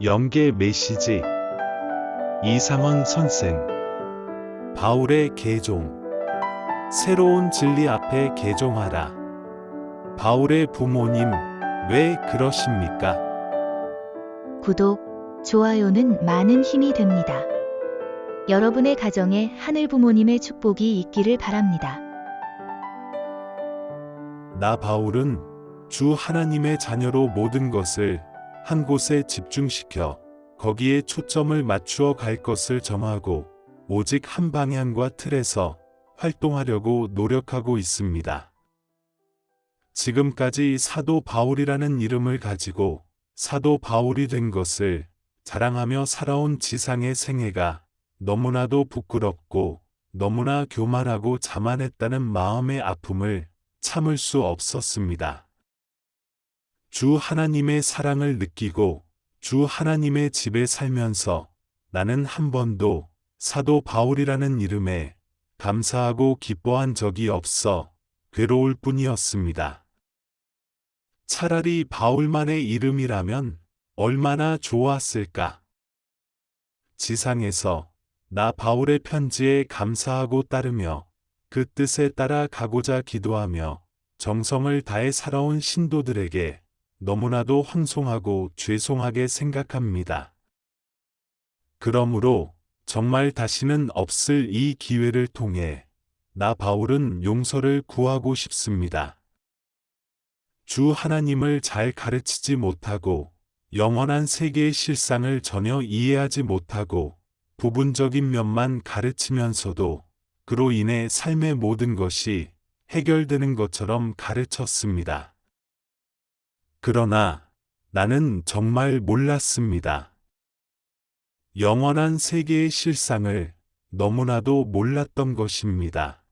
영계 메시지 이상원 선생 바울의 개종 새로운 진리 앞에 개종하라. 바울의 부모님 왜 그러십니까? 구독, 좋아요는 많은 힘이 됩니다. 여러분의 가정에 하늘 부모님의 축복이 있기를 바랍니다. 나 바울은 주 하나님의 자녀로 모든 것을 한 곳에 집중시켜 거기에 초점을 맞추어 갈 것을 정하고 오직 한 방향과 틀에서 활동하려고 노력하고 있습니다. 지금까지 사도 바울이라는 이름을 가지고 사도 바울이 된 것을 자랑하며 살아온 지상의 생애가 너무나도 부끄럽고 너무나 교만하고 자만했다는 마음의 아픔을 참을 수 없었습니다. 주 하나님의 사랑을 느끼고 주 하나님의 집에 살면서 나는 한 번도 사도 바울이라는 이름에 감사하고 기뻐한 적이 없어 괴로울 뿐이었습니다. 차라리 바울만의 이름이라면 얼마나 좋았을까? 지상에서 나 바울의 편지에 감사하고 따르며 그 뜻에 따라 가고자 기도하며 정성을 다해 살아온 신도들에게 너무나도 황송하고 죄송하게 생각합니다. 그러므로 정말 다시는 없을 이 기회를 통해 나 바울은 용서를 구하고 싶습니다. 주 하나님을 잘 가르치지 못하고 영원한 세계의 실상을 전혀 이해하지 못하고 부분적인 면만 가르치면서도 그로 인해 삶의 모든 것이 해결되는 것처럼 가르쳤습니다. 그러나 나는 정말 몰랐습니다. 영원한 세계의 실상을 너무나도 몰랐던 것입니다.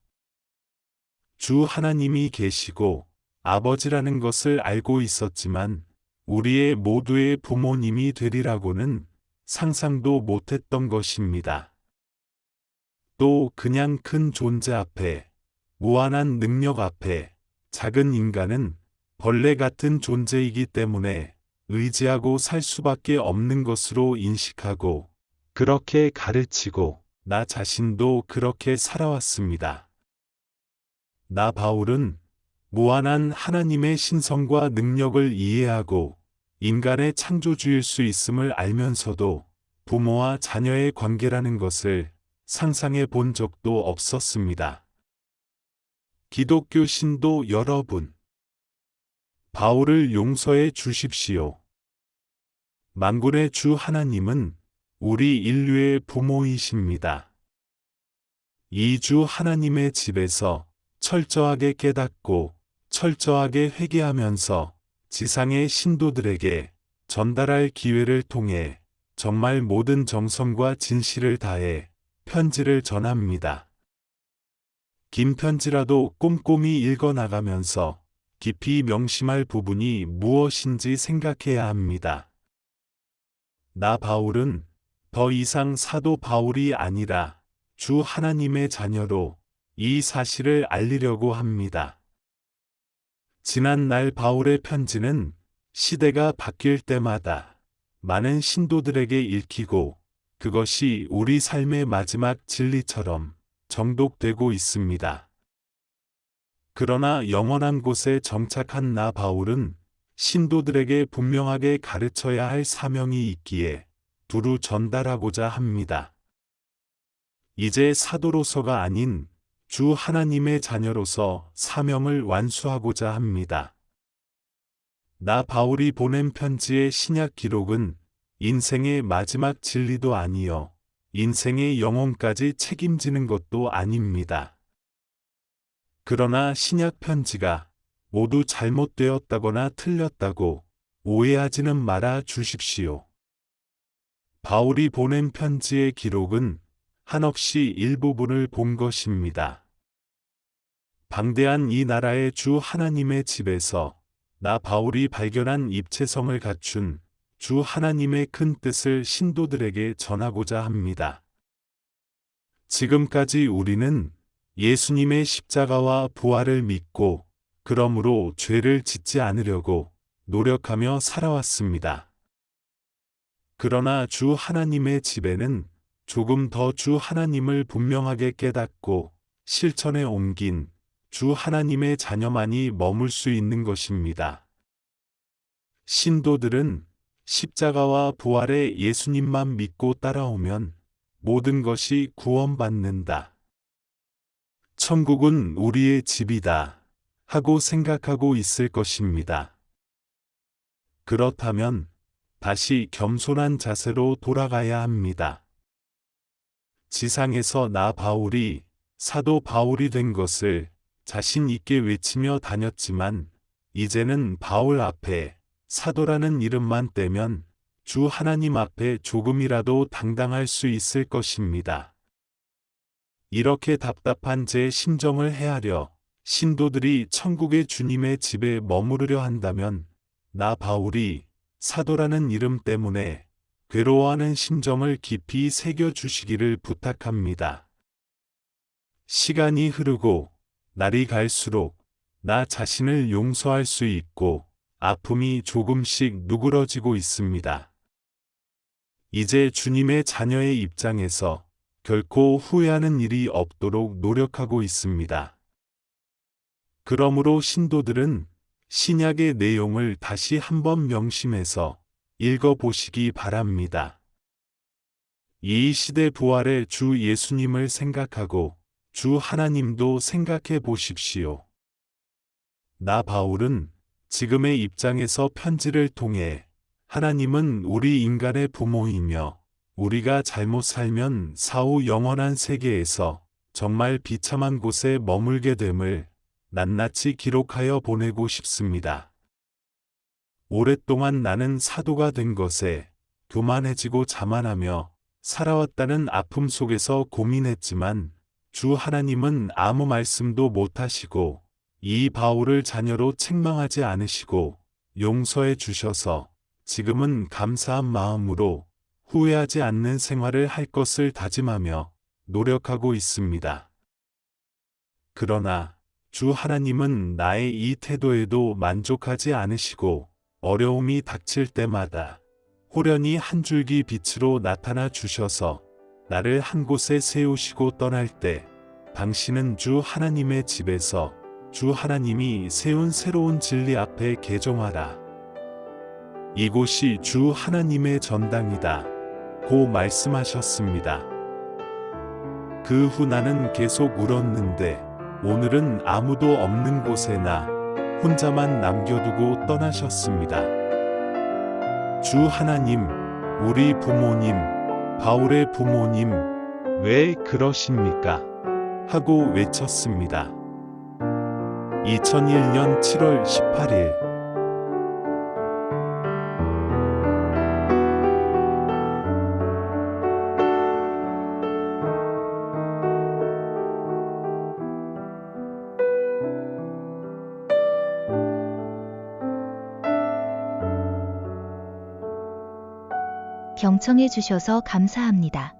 주 하나님이 계시고 아버지라는 것을 알고 있었지만 우리의 모두의 부모님이 되리라고는 상상도 못했던 것입니다. 또 그냥 큰 존재 앞에, 무한한 능력 앞에 작은 인간은 벌레 같은 존재이기 때문에 의지하고 살 수밖에 없는 것으로 인식하고 그렇게 가르치고 나 자신도 그렇게 살아왔습니다. 나 바울은 무한한 하나님의 신성과 능력을 이해하고 인간의 창조주일 수 있음을 알면서도 부모와 자녀의 관계라는 것을 상상해 본 적도 없었습니다. 기독교 신도 여러분, 바울을 용서해 주십시오. 만군의 주 하나님은 우리 인류의 부모이십니다. 이 주 하나님의 집에서 철저하게 깨닫고 철저하게 회개하면서 지상의 신도들에게 전달할 기회를 통해 정말 모든 정성과 진실을 다해 편지를 전합니다. 긴 편지라도 꼼꼼히 읽어나가면서 깊이 명심할 부분이 무엇인지 생각해야 합니다. 나 바울은 더 이상 사도 바울이 아니라 주 하나님의 자녀로 이 사실을 알리려고 합니다. 지난 날 바울의 편지는 시대가 바뀔 때마다 많은 신도들에게 읽히고 그것이 우리 삶의 마지막 진리처럼 정독되고 있습니다. 그러나 영원한 곳에 정착한 나 바울은 신도들에게 분명하게 가르쳐야 할 사명이 있기에 두루 전달하고자 합니다. 이제 사도로서가 아닌 주 하나님의 자녀로서 사명을 완수하고자 합니다. 나 바울이 보낸 편지의 신약 기록은 인생의 마지막 진리도 아니요 인생의 영혼까지 책임지는 것도 아닙니다. 그러나 신약 편지가 모두 잘못되었다거나 틀렸다고 오해하지는 말아 주십시오. 바울이 보낸 편지의 기록은 한없이 일부분을 본 것입니다. 방대한 이 나라의 주 하나님의 집에서 나 바울이 발견한 입체성을 갖춘 주 하나님의 큰 뜻을 신도들에게 전하고자 합니다. 지금까지 우리는 예수님의 십자가와 부활을 믿고 그러므로 죄를 짓지 않으려고 노력하며 살아왔습니다. 그러나 주 하나님의 집에는 조금 더 주 하나님을 분명하게 깨닫고 실천에 옮긴 주 하나님의 자녀만이 머물 수 있는 것입니다. 신도들은 십자가와 부활의 예수님만 믿고 따라오면 모든 것이 구원받는다. 천국은 우리의 집이다 하고 생각하고 있을 것입니다. 그렇다면 다시 겸손한 자세로 돌아가야 합니다. 지상에서 나 바울이 사도 바울이 된 것을 자신 있게 외치며 다녔지만 이제는 바울 앞에 사도라는 이름만 떼면 주 하나님 앞에 조금이라도 당당할 수 있을 것입니다. 이렇게 답답한 제 심정을 헤아려 신도들이 천국의 주님의 집에 머무르려 한다면 나 바울이 사도라는 이름 때문에 괴로워하는 심정을 깊이 새겨주시기를 부탁합니다. 시간이 흐르고 날이 갈수록 나 자신을 용서할 수 있고 아픔이 조금씩 누그러지고 있습니다. 이제 주님의 자녀의 입장에서 결코 후회하는 일이 없도록 노력하고 있습니다. 그러므로 신도들은 신약의 내용을 다시 한번 명심해서 읽어보시기 바랍니다. 이 시대 부활의 주 예수님을 생각하고 주 하나님도 생각해 보십시오. 나 바울은 지금의 입장에서 편지를 통해 하나님은 우리 인간의 부모이며 우리가 잘못 살면 사후 영원한 세계에서 정말 비참한 곳에 머물게 됨을 낱낱이 기록하여 보내고 싶습니다. 오랫동안 나는 사도가 된 것에 교만해지고 자만하며 살아왔다는 아픔 속에서 고민했지만 주 하나님은 아무 말씀도 못하시고 이 바울을 자녀로 책망하지 않으시고 용서해 주셔서 지금은 감사한 마음으로 후회하지 않는 생활을 할 것을 다짐하며 노력하고 있습니다. 그러나 주 하나님은 나의 이 태도에도 만족하지 않으시고 어려움이 닥칠 때마다 호련히 한 줄기 빛으로 나타나 주셔서 나를 한 곳에 세우시고 떠날 때 당신은 주 하나님의 집에서 주 하나님이 세운 새로운 진리 앞에 개종하라. 이곳이 주 하나님의 전당이다. 고 말씀하셨습니다. 그 후 나는 계속 울었는데 오늘은 아무도 없는 곳에 나 혼자만 남겨두고 떠나셨습니다. 주 하나님, 우리 부모님, 바울의 부모님, 왜 그러십니까? 하고 외쳤습니다. 2001년 7월 18일 경청해 주셔서 감사합니다.